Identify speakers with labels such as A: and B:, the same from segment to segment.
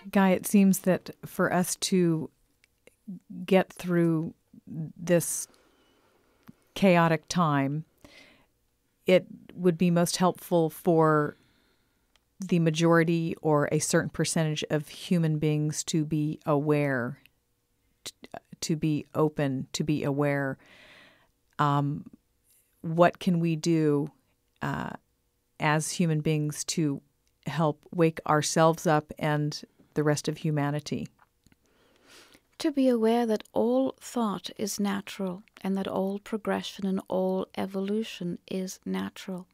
A: Guy, it seems that for us to get through this chaotic time, it would be most helpful for the majority or a certain percentage of human beings to be aware, to be open, to be aware. What can we do as human beings to help wake ourselves up and the rest of humanity?
B: To be aware that all thought is natural and that all progression and all evolution is natural.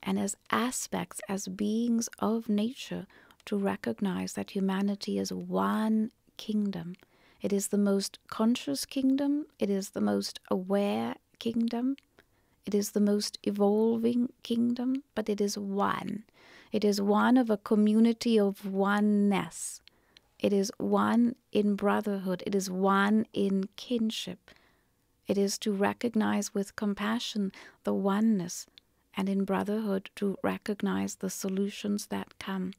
B: And as aspects, as beings of nature, to recognize that humanity is one kingdom. It is the most conscious kingdom. It is the most aware kingdom. It is the most evolving kingdom, but it is one. It is one of a community of oneness. It is one in brotherhood. It is one in kinship. It is to recognize with compassion the oneness, and in brotherhood to recognize the solutions that come.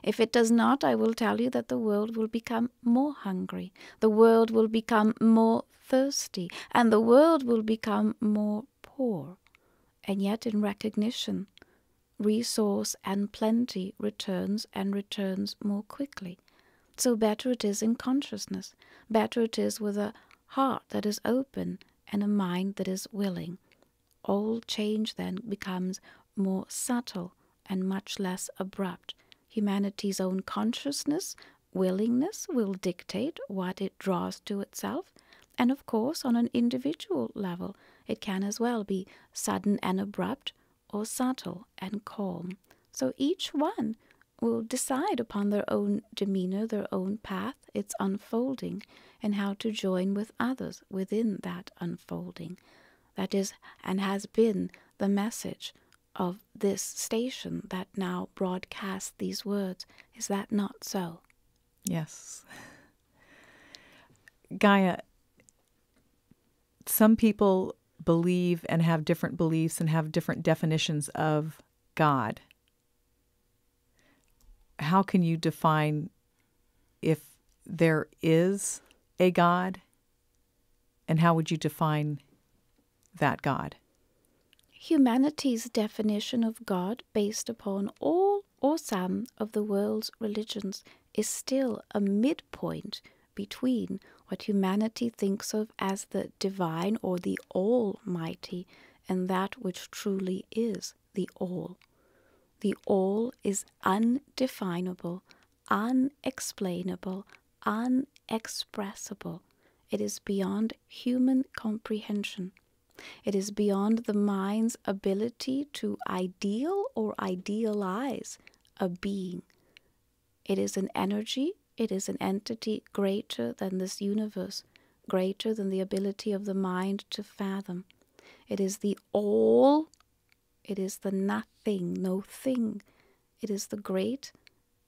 B: If it does not, I will tell you that the world will become more hungry, the world will become more thirsty, and the world will become more poor. And yet in recognition, resource and plenty returns and returns more quickly. So better it is in consciousness, better it is with a heart that is open and a mind that is willing. All change then becomes more subtle and much less abrupt. Humanity's own consciousness, willingness will dictate what it draws to itself. And of course, on an individual level, it can as well be sudden and abrupt or subtle and calm. So each one will decide upon their own demeanor, their own path, its unfolding, and how to join with others within that unfolding. That is, and has been, the message of this station that now broadcasts these words. Is that not so?
A: Yes. Gaia, some people believe and have different beliefs and have different definitions of God. How can you define if there is a God, and how would you define that God?
B: Humanity's definition of God, based upon all or some of the world's religions, is still a midpoint between what humanity thinks of as the divine or the almighty and that which truly is the all. The all is undefinable, unexplainable, unexpressible. It is beyond human comprehension. It is beyond the mind's ability to ideal or idealize a being. It is an energy, it is an entity greater than this universe, greater than the ability of the mind to fathom. It is the all, it is the nothing, no thing. It is the great,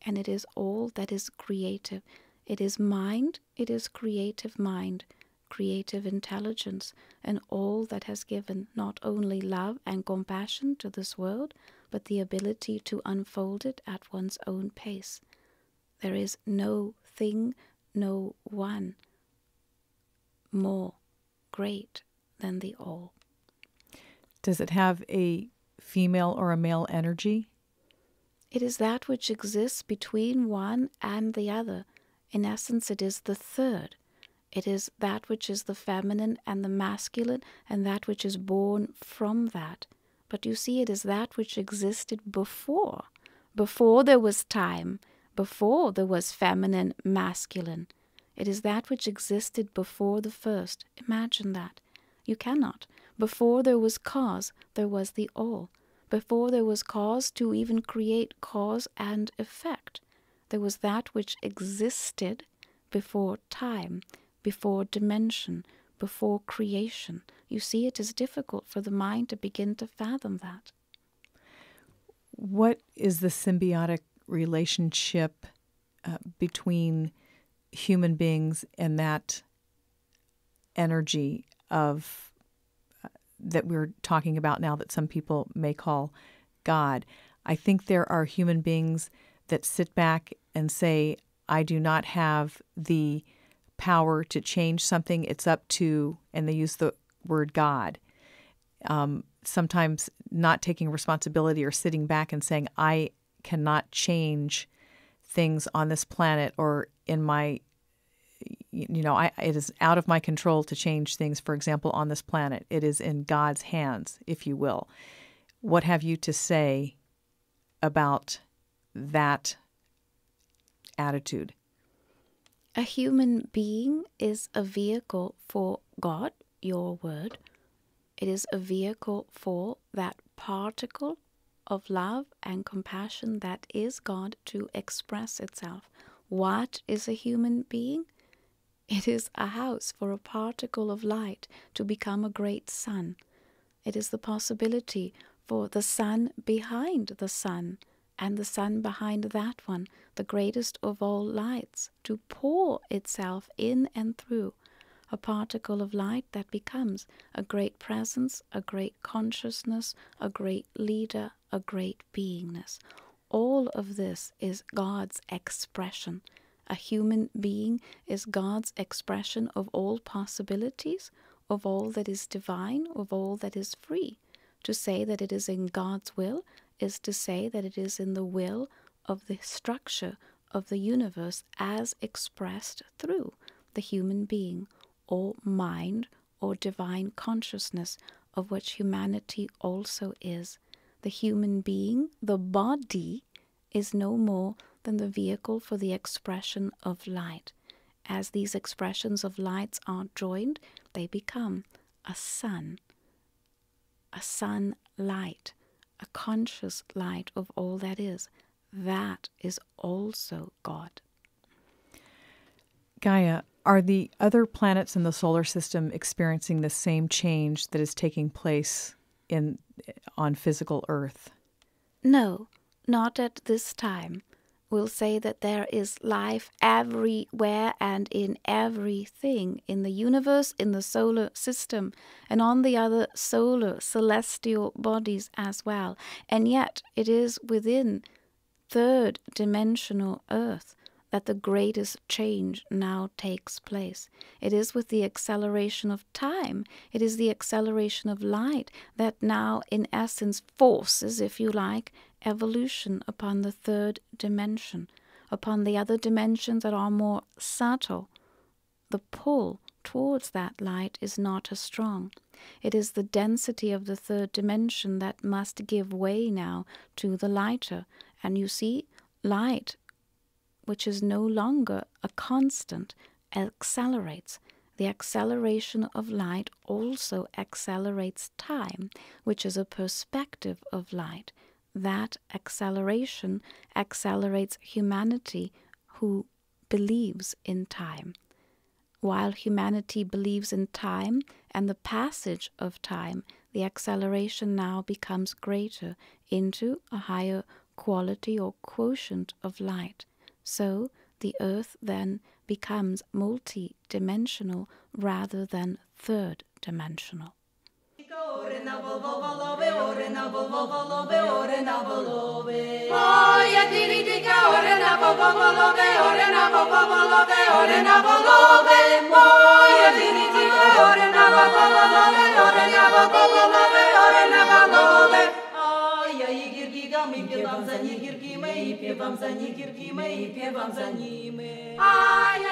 B: and it is all that is creative. It is mind, it is creative mind, creative intelligence, and all that has given not only love and compassion to this world, but the ability to unfold it at one's own pace. There is no thing, no one more great than the all.
A: Does it have a female or a male energy?
B: It is that which exists between one and the other. In essence, it is the third. It is that which is the feminine and the masculine, and that which is born from that. But you see, it is that which existed before there was time, before there was feminine, masculine. It is that which existed before the first. Imagine that. You cannot. Before there was cause, there was the all. Before there was cause to even create cause and effect, there was that which existed before time, before dimension, before creation. You see, it is difficult for the mind to begin to fathom that.
A: What is the symbiotic relationship between human beings and that energy of that we're talking about now that some people may call God. I think there are human beings that sit back and say, I do not have the power to change something. It's up to, and they use the word God. Sometimes not taking responsibility or sitting back and saying, I cannot change things on this planet or in my, it is out of my control to change things, for example, on this planet. It is in God's hands, if you will. What have you to say about that attitude?
B: A human being is a vehicle for God, your word. It is a vehicle for that particle of love and compassion that is God to express itself. What is a human being? It is a house for a particle of light to become a great sun. It is the possibility for the sun behind the sun and the sun behind that one, the greatest of all lights, to pour itself in and through a particle of light that becomes a great presence, a great consciousness, a great leader, a great beingness. All of this is God's expression. A human being is God's expression of all possibilities, of all that is divine, of all that is free. To say that it is in God's will is to say that it is in the will of the structure of the universe as expressed through the human being, or mind, or divine consciousness, of which humanity also is. The human being, the body, is no more than the vehicle for the expression of light. As these expressions of lights are joined, they become a sun light, a conscious light of all that is. That is also God.
A: Gaia, are the other planets in the solar system experiencing the same change that is taking place on physical Earth?
B: No, not at this time. We'll say that there is life everywhere and in everything, in the universe, in the solar system, and on the other solar celestial bodies as well. And yet it is within third dimensional Earth that the greatest change now takes place. It is with the acceleration of time, it is the acceleration of light that now in essence forces, if you like, evolution upon the third dimension. Upon the other dimensions that are more subtle, the pull towards that light is not as strong. It is the density of the third dimension that must give way now to the lighter. And you see, light, which is no longer a constant, accelerates. The acceleration of light also accelerates time, which is a perspective of light. That acceleration accelerates humanity who believes in time. While humanity believes in time and the passage of time, the acceleration now becomes greater into a higher quality or quotient of light. So the earth then becomes multi-dimensional rather than third-dimensional.
C: Ай,